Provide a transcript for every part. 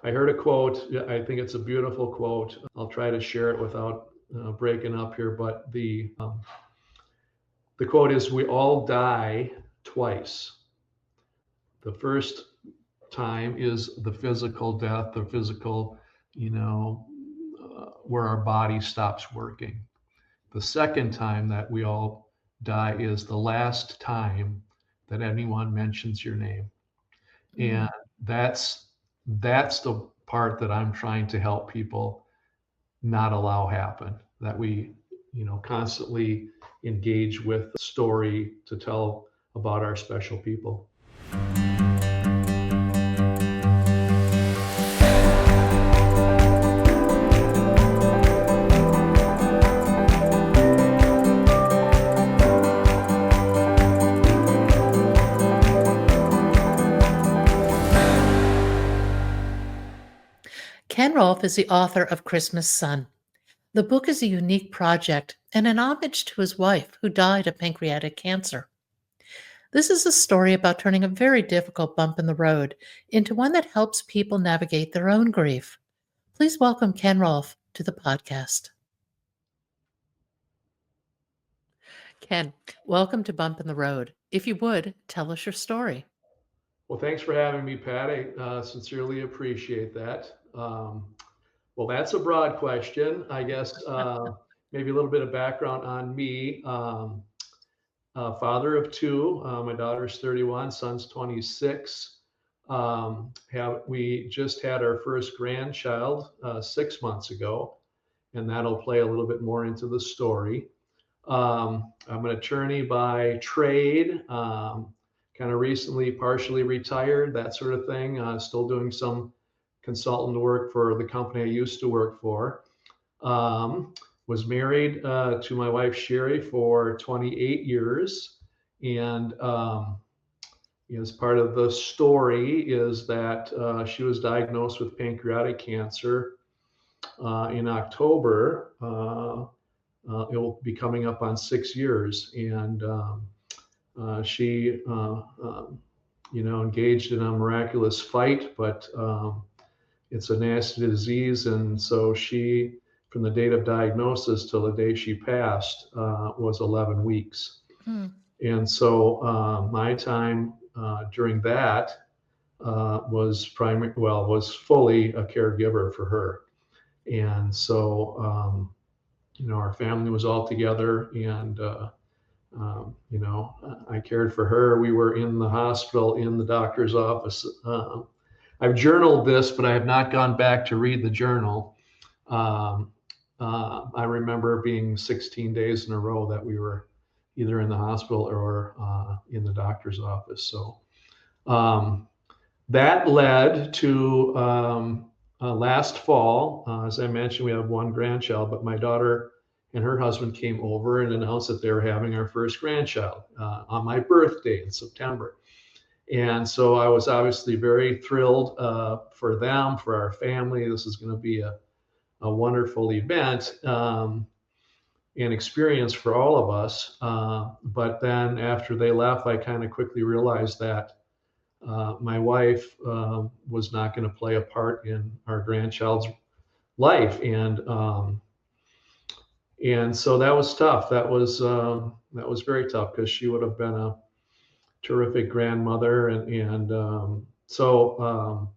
I heard a quote. I think it's a beautiful quote. I'll try to share it without breaking up here, but the quote is, "We all die twice. The first time is the physical death, the physical, where our body stops working. The second time that we all die is the last time that anyone mentions your name." Mm. And that's the part that I'm trying to help people not allow happen, that we, constantly engage with the story to tell about our special people. Ken Rolfe is the author of Christmas Son. The book is a unique project and an homage to his wife, who died of pancreatic cancer. This is a story about turning a very difficult bump in the road into one that helps people navigate their own grief. Please welcome Ken Rolfe to the podcast. Ken, welcome to Bump in the Road. If you would, tell us your story. Well, thanks for having me, Pat. I sincerely appreciate that. Well, that's a broad question. I guess maybe a little bit of background on me. Father of two. My daughter's 31, son's 26. We just had our first grandchild 6 months ago, and that'll play a little bit more into the story. I'm an attorney by trade, kind of recently partially retired, that sort of thing. Still doing some consultant work for the company I used to work for. Um, was married to my wife Sherry for 28 years, and as part of the story is that she was diagnosed with pancreatic cancer in October. It will be coming up on 6 years, and she, engaged in a miraculous fight, but it's a nasty disease, and so she, from the date of diagnosis till the day she passed, was 11 weeks. Hmm. And so my time during that was fully a caregiver for her. And so, our family was all together, and I cared for her. We were in the hospital, in the doctor's office. I've journaled this, but I have not gone back to read the journal. Um, I remember being 16 days in a row that we were either in the hospital or in the doctor's office. So um, that led to last fall. As I mentioned, we have one grandchild, but my daughter and her husband came over and announced that they were having our first grandchild on my birthday in September. And so I was obviously very thrilled for them, for our family. This is going to be a wonderful event and experience for all of us. But then after they left, I kind of quickly realized that my wife was not going to play a part in our grandchild's life, and so that was tough. That was very tough because she would have been a terrific grandmother, and so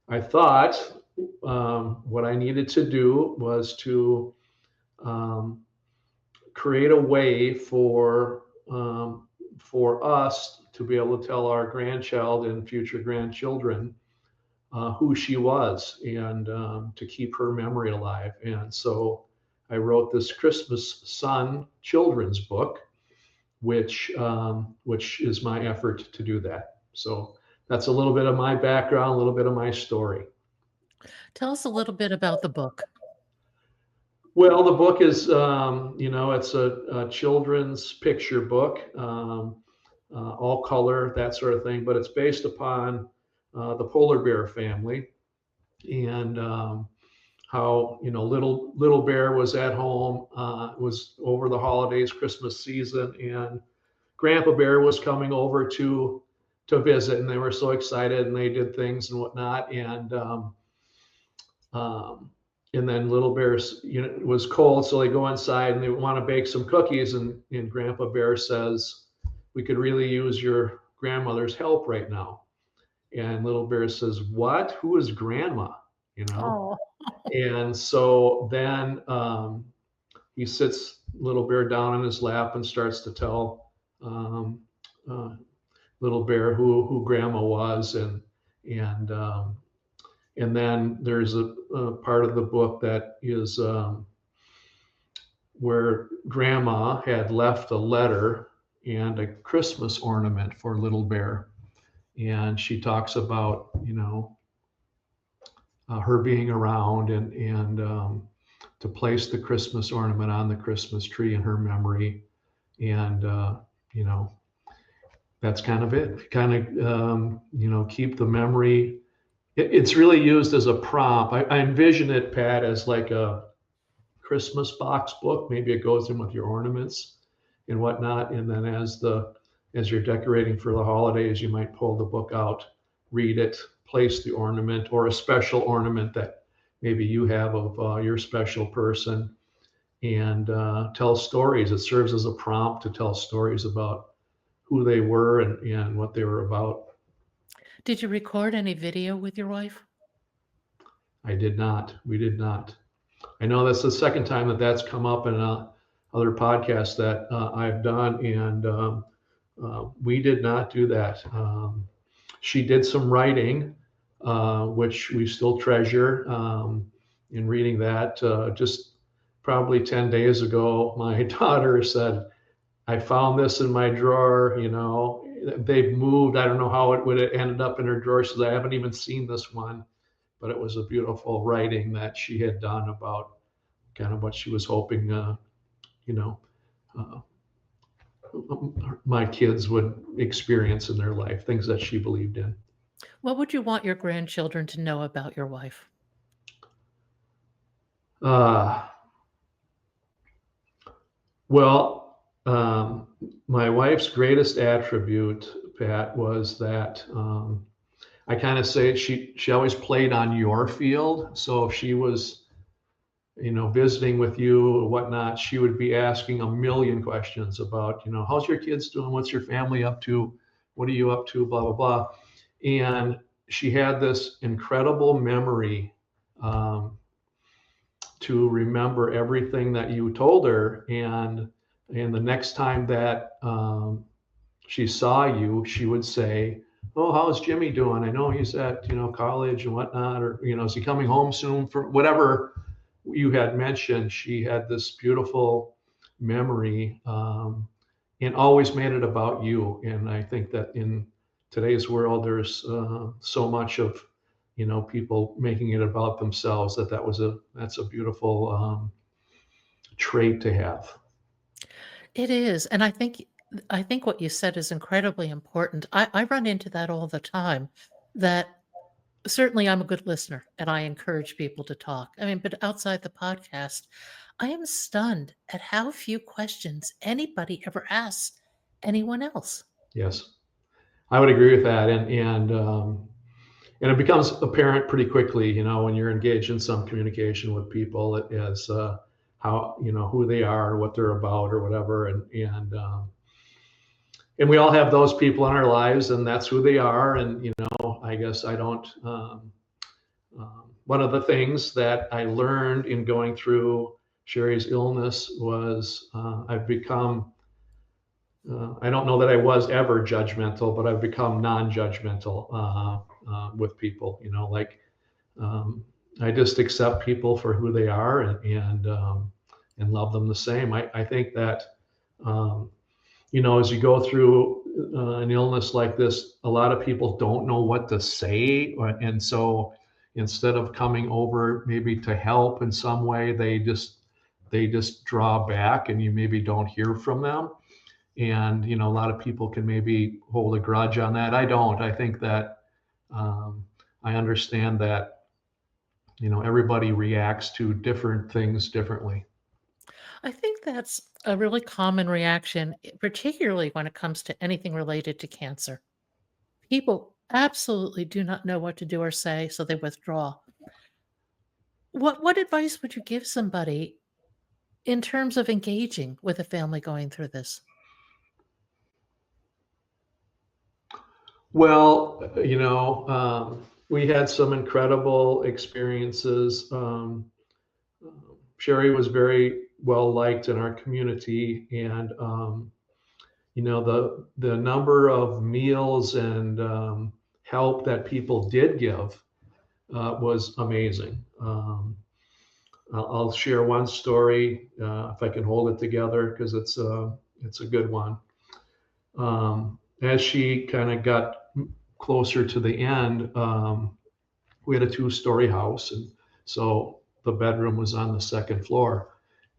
I thought what I needed to do was to um, create a way for us to be able to tell our grandchild and future grandchildren who she was, and to keep her memory alive. And so I wrote this Christmas Son children's book, which is my effort to do that. So that's a little bit of my background, a little bit of my story. Tell us a little bit about the book. Well, the book is, it's a children's picture book, all color, that sort of thing, but it's based upon the polar bear family, and how, little bear was at home. It was over the holidays, Christmas season, and Grandpa Bear was coming over to visit, and they were so excited, and they did things and whatnot. And Um, and then Little Bear, it was cold, so they go inside and they want to bake some cookies. And Grandpa Bear says, "We could really use your grandmother's help right now." And Little Bear says, "What? Who is Grandma?" You know. Oh, And so then he sits Little Bear down on his lap and starts to tell um, uh, Little Bear who Grandma was, and and then there's a part of the book that is where Grandma had left a letter and a Christmas ornament for Little Bear, and she talks about her being around and to place the Christmas ornament on the Christmas tree in her memory, and you know that's kind of it. Kind of keep the memory. It's really used as a prompt. I envision it, Pat, as like a Christmas box book. Maybe it goes in with your ornaments and whatnot, and then as you're decorating for the holidays, you might pull the book out, read it, place the ornament or a special ornament that maybe you have of your special person, and tell stories. It serves as a prompt to tell stories about who they were and what they were about. did you record any video with your wife? I did not. We did not. I know that's the second time that that's come up in other podcasts that I've done, and we did not do that. She did some writing, which we still treasure. In reading that, just probably 10 days ago, my daughter said, "I found this in my drawer." They've moved. I don't know how it would have ended up in her drawer. She says, "I haven't even seen this one." But it was a beautiful writing that she had done about kind of what she was hoping, you know, uh, my kids would experience in their life, things that she believed in. What would you want your grandchildren to know about your wife? Uh, well, my wife's greatest attribute, Pat, was that I kind of say she always played on your field. So if she was visiting with you or whatnot, she would be asking a million questions about, how's your kids doing? What's your family up to? What are you up to? Blah, blah, blah. And she had this incredible memory um, to remember everything that you told her. And the next time that she saw you, she would say, "Oh, how's Jimmy doing? I know he's at college and whatnot, or is he coming home soon?" For whatever you had mentioned, she had this beautiful memory, and always made it about you. And I think that in today's world, there's so much of people making it about themselves, that's a beautiful trait to have. It is, and I think what you said is incredibly important. I run into that all the time, that certainly I'm a good listener and I encourage people to talk. I mean, but outside the podcast, I am stunned at how few questions anybody ever asks anyone else. Yes, I would agree with that, and it becomes apparent pretty quickly, when you're engaged in some communication with people, as how who they are, what they're about, or whatever, and we all have those people in our lives, and that's who they are. And I guess I don't. One of the things that I learned in going through Sherry's illness was I've become. I don't know that I was ever judgmental, but I've become non-judgmental with people. Like I just accept people for who they are, and love them the same. I think that um, as you go through an illness like this, a lot of people don't know what to say, and so instead of coming over maybe to help in some way, they just draw back, and you maybe don't hear from them. And a lot of people can maybe hold a grudge on that. I don't. I think that um, I understand that everybody reacts to different things differently. I think that's a really common reaction, particularly when it comes to anything related to cancer. People absolutely do not know what to do or say, so they withdraw. What advice would you give somebody in terms of engaging with a family going through this? Well, we had some incredible experiences. Sherry was very well liked in our community, and the number of meals and help that people did give was amazing. I'll share one story if I can hold it together because it's a good one. As she kind of got closer to the end, we had a two-story house, and so the bedroom was on the second floor,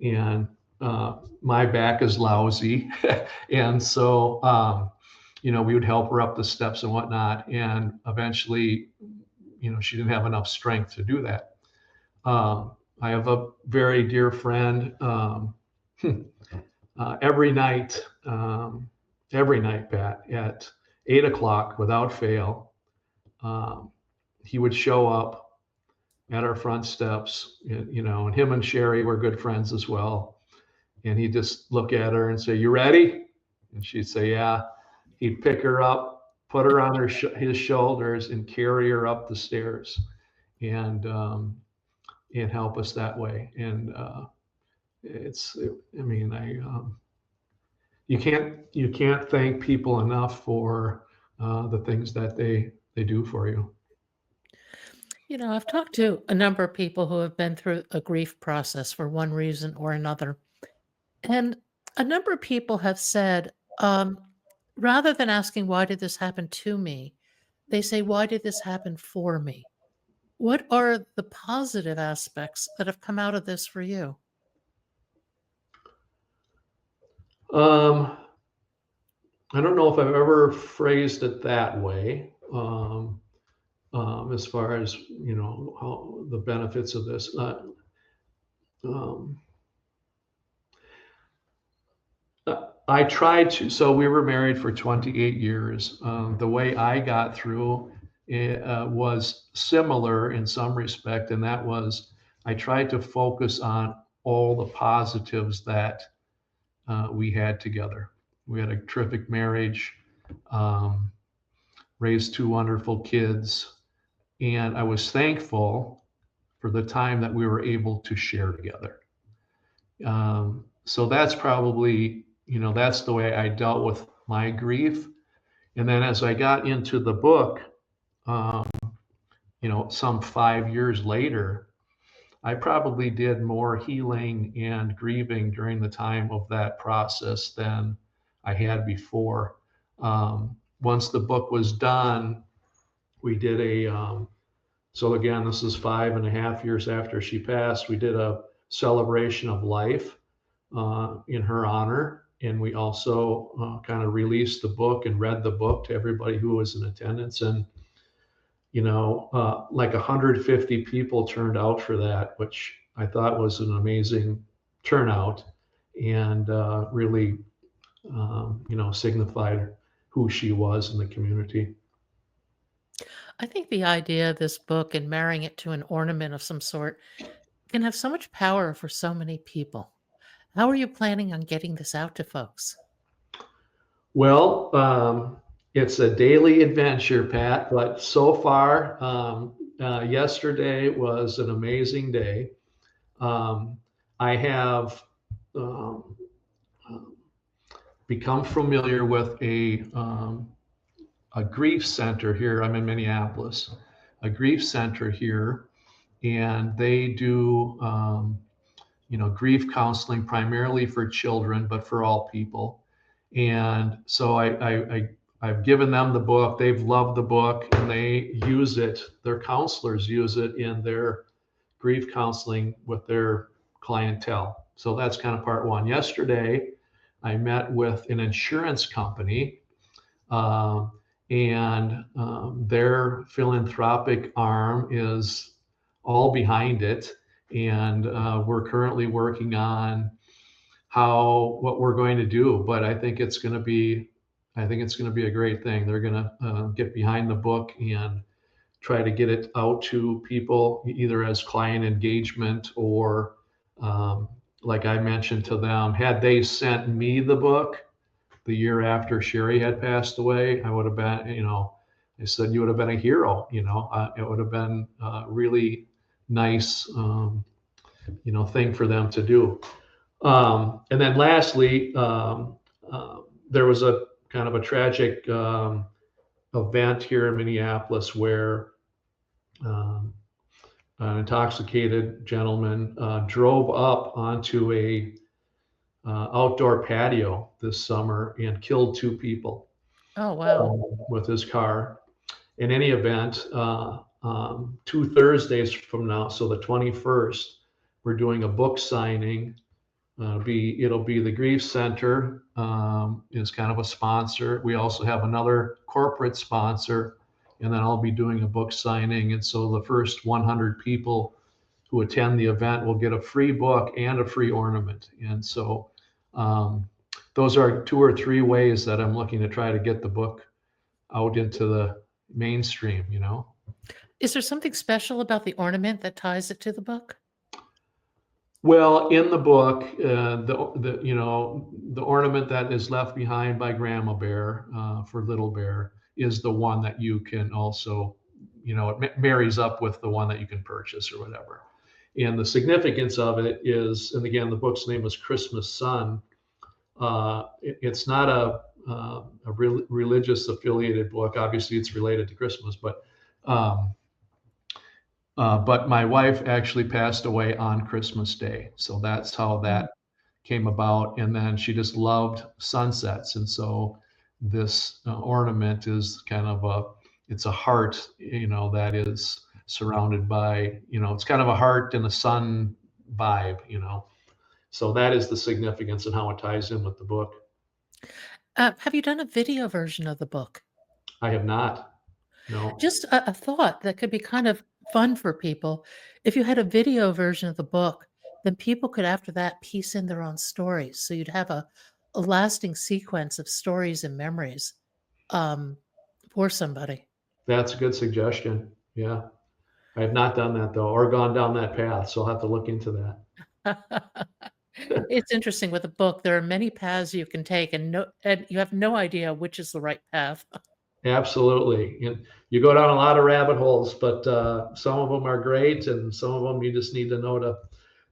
and my back is lousy, and so we would help her up the steps and whatnot, and eventually, she didn't have enough strength to do that. I have a very dear friend. Every night, Pat, at 8 o'clock without fail, um, he would show up at our front steps, and him and Sherry were good friends as well. And he'd just look at her and say, "You ready?" And she'd say, "Yeah." He'd pick her up, put her on his shoulders, and carry her up the stairs, and help us that way. And I mean, you can't thank people enough for the things that they do for you. I've talked to a number of people who have been through a grief process for one reason or another. And a number of people have said, rather than asking, why did this happen to me? They say, why did this happen for me? What are the positive aspects that have come out of this for you? Um, I don't know if I've ever phrased it that way. As far as how the benefits of this. Um, I tried to. So we were married for 28 years. The way I got through it, was similar in some respect, and that was I tried to focus on all the positives that we had together. We had a terrific marriage, um, raised two wonderful kids, and I was thankful for the time that we were able to share together. So that's probably, that's the way I dealt with my grief. And then as I got into the book, um, some 5 years later, I probably did more healing and grieving during the time of that process than I had before. Once the book was done, we did so again, this is 5.5 years after she passed, we did a celebration of life in her honor. And we also kind of released the book and read the book to everybody who was in attendance. And, like 150 people turned out for that, which I thought was an amazing turnout and really, signified who she was in the community. I think the idea of this book and marrying it to an ornament of some sort can have so much power for so many people. How are you planning on getting this out to folks? Well, it's a daily adventure, Pat, but so far, yesterday was an amazing day. I have um, become familiar with a grief center here. I'm in Minneapolis, a grief center here, and they do grief counseling primarily for children, but for all people. And so I've given them the book. They've loved the book, and they use it. Their counselors use it in their grief counseling with their clientele. So that's kind of part one. Yesterday, I met with an insurance company, um, and their philanthropic arm is all behind it. And we're currently working on what we're going to do. But I think it's going to be a great thing. They're going to get behind the book and try to get it out to people either as client engagement or, like I mentioned to them, had they sent me the book the year after Sherry had passed away, I would have been, I said, you would have been a hero, it would have been a really nice, thing for them to do. And then lastly, there was a kind of a tragic event here in Minneapolis where an intoxicated gentleman drove up onto a outdoor patio this summer and killed two people Oh, wow. with his car. In any event, 2 Thursdays from now, so the 21st, we're doing a book signing. It'll be the Grief Center is kind of a sponsor. We also have another corporate sponsor, and then I'll be doing a book signing. And so the first 100 people who attend the event will get a free book and a free ornament. And so those are 2 or 3 ways that I'm looking to try to get the book out into the mainstream, Is there something special about the ornament that ties it to the book? Well, in the book, the ornament that is left behind by Grandma Bear for Little Bear is the one that you can also, it marries up with the one that you can purchase or whatever. And the significance of it is, and again, the book's name is Christmas Sun. It's not a religious affiliated book. Obviously, it's related to Christmas, but my wife actually passed away on Christmas Day. So that's how that came about. And then she just loved sunsets. And so this ornament is kind of it's a heart, that is surrounded by, it's kind of a heart and a sun vibe, So that is the significance and how it ties in with the book. Have you done a video version of the book? I have not. No. Just a thought that could be kind of fun for people. If you had a video version of the book, then people could after that piece in their own stories. So you'd have a lasting sequence of stories and memories um, for somebody. That's a good suggestion. Yeah. I have not done that though, or gone down that path. So I'll have to look into that. It's interesting with a book. There are many paths you can take, and you have no idea which is the right path. Absolutely. And you go down a lot of rabbit holes, but some of them are great, and some of them you just need to know to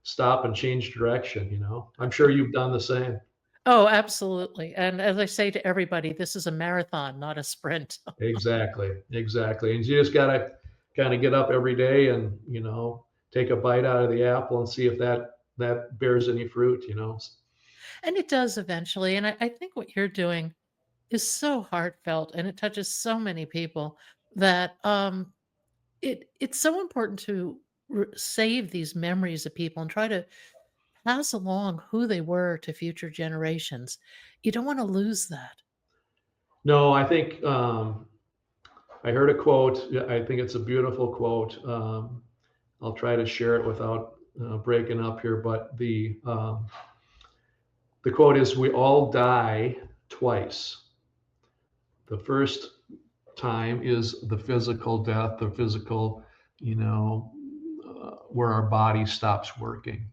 stop and change direction. I'm sure you've done the same. Oh, absolutely. And as I say to everybody, this is a marathon, not a sprint. Exactly. Exactly. And you just got to kind of get up every day and, take a bite out of the apple and see if that bears any fruit. And it does eventually. And I think what you're doing is so heartfelt and it touches so many people that it's so important to save these memories of people and try to pass along who they were to future generations. You don't want to lose that. No, I think I heard a quote. I think it's a beautiful quote. I'll try to share it without breaking up here, but the quote is, "We all die twice. The first time is the physical death, the physical, where our body stops working.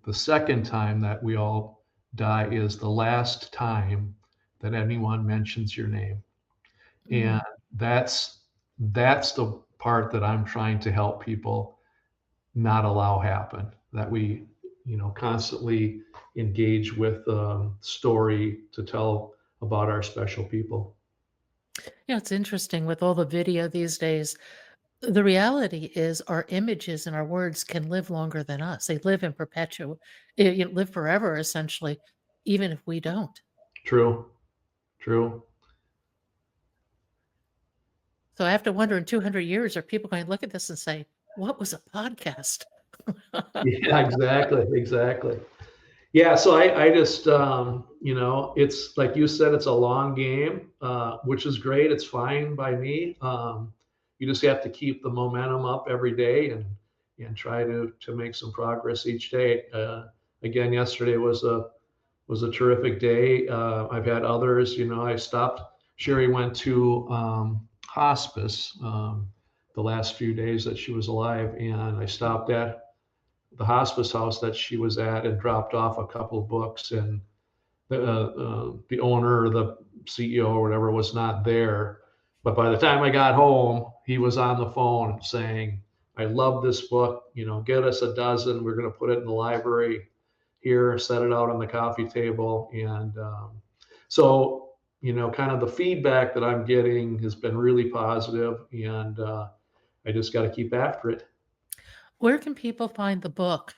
The second time that we all die is the last time that anyone mentions your name." And that's the part that I'm trying to help people not allow happen, that we constantly engage with story to tell about our special people. Yeah, it's interesting with all the video these days. The reality is our images and our words can live longer than us. They live in perpetual, live forever essentially, even if we don't. True. True. So I have to wonder in 200 years, are people going to look at this and say, what was a podcast? Yeah, exactly. Yeah, so I just it's like you said, it's a long game, which is great. It's fine by me. You just have to keep the momentum up every day and try to make some progress each day. Again, yesterday was a terrific day. I've had others. I stopped. Sherry went to hospice the last few days that she was alive. And I stopped at the hospice house that she was at and dropped off a couple of books. And the owner or the CEO or whatever was not there. But by the time I got home, he was on the phone saying, I love this book. Get us a dozen. We're going to put it in the library here, set it out on the coffee table. And so, kind of the feedback that I'm getting has been really positive, and I just got to keep after it. Where can people find the book?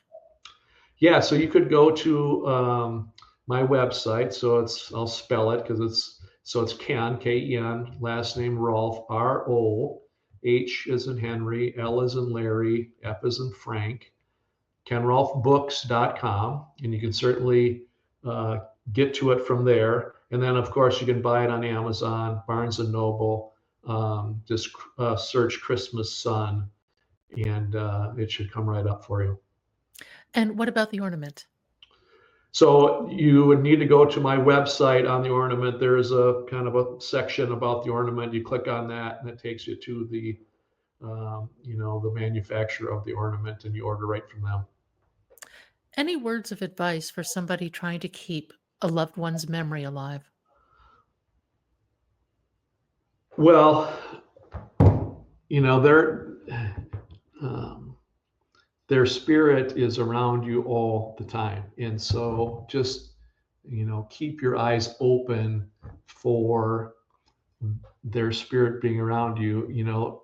Yeah, so you could go to my website. So I'll spell it it's Ken, Ken, last name Rolf, RO, H as in Henry, L as in Larry, F as in Frank, kenrolfbooks.com. And you can certainly get to it from there. And then, of course, you can buy it on Amazon, Barnes and Noble. Just search Christmas Sun, and it should come right up for you. And what about the ornament? So you would need to go to my website on the ornament. There's a kind of a section about the ornament. You click on that, and it takes you to the the manufacturer of the ornament, and you order right from them. Any words of advice for somebody trying to keep a loved one's memory alive? Well, their spirit is around you all the time, and so just keep your eyes open for their spirit being around you.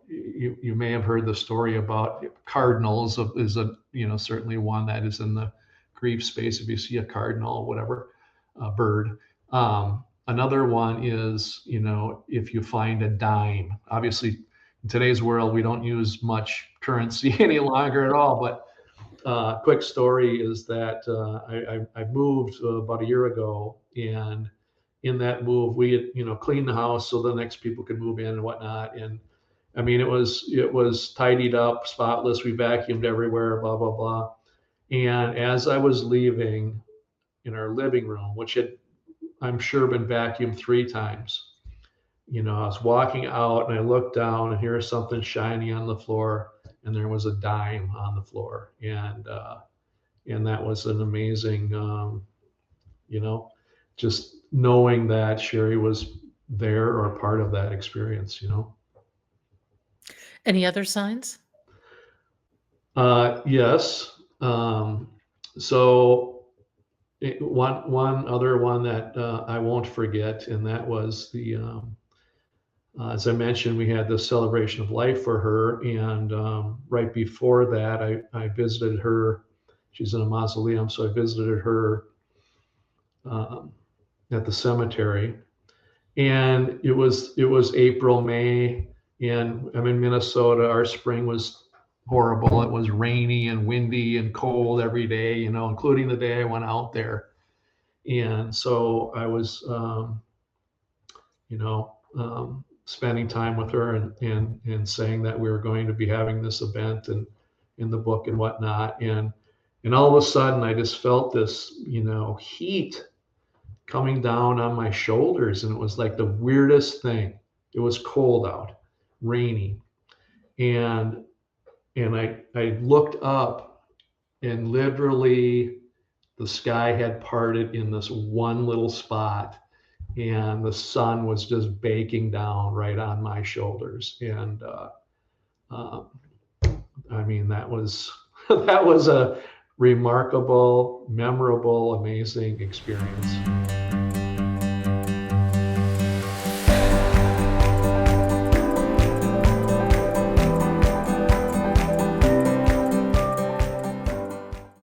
You may have heard the story about cardinals. Is a certainly one that is in the grief space. If you see a cardinal, whatever, bird. Another one is if you find a dime. Obviously, in today's world, we don't use much currency any longer at all. But quick story is that I moved about a year ago, and in that move, we had cleaned the house so the next people could move in and whatnot. And I mean, it was tidied up, spotless. We vacuumed everywhere, blah blah blah. And as I was leaving in our living room, which had I'm sure been vacuumed 3 times, I was walking out and I looked down, and here's something shiny on the floor, and there was a dime on the floor. And that was an amazing, just knowing that Sherry was there or part of that experience. Any other signs? Yes. So one other one that I won't forget, and that was as I mentioned, we had this celebration of life for her, and right before that, I visited her. She's in a mausoleum, so I visited her at the cemetery, and it was April, May, and I'm in Minnesota. Our spring was horrible. It was rainy and windy and cold every day, including the day I went out there. And so I was, spending time with her and saying that we were going to be having this event and in the book and whatnot. And all of a sudden I just felt this, heat coming down on my shoulders. And it was like the weirdest thing. It was cold out, rainy. And I looked up, and literally the sky had parted in this one little spot, and the sun was just baking down right on my shoulders. And I mean, that was that was a remarkable, memorable, amazing experience.